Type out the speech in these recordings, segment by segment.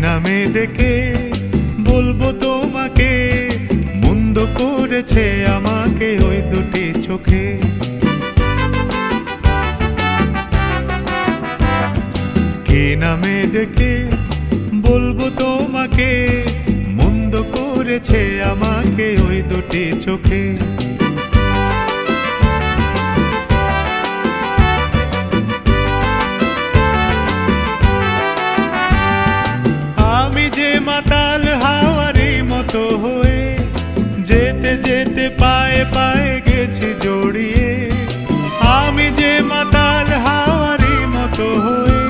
নামে ডেকে বলবো তোমাকে, মন্দ করেছে আমাকে ওই দুটি চোখে। কি নামে ডেকে বলবো তোমাকে, মন্দ করেছে আমাকে ওই দুটি চোখে। আমি যে মাতাল হাওয়ারি মতো হয়ে যেতে যেতে পায়ে পায়ে গেছি জড়িয়ে। আমি যে মাতাল হাওয়ারি মতো হয়ে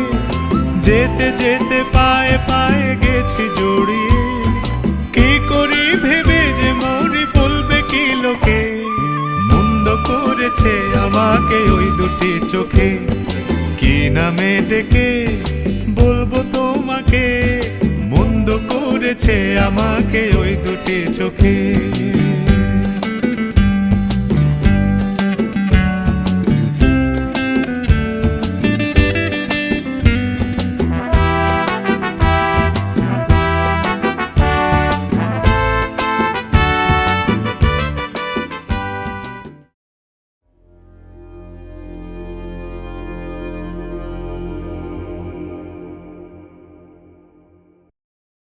যেতে যেতে পায়ে পায়ে গেছি জড়িয়ে। কি করি ভেবে যে মরি বলবে কি লোকে, মন্দ করেছে আমাকে ওই দুটি চোখে। কি নামে ডেকে বলবো তোমাকে, মন্দ করেছে আমাকে ওই দুটি চোখে।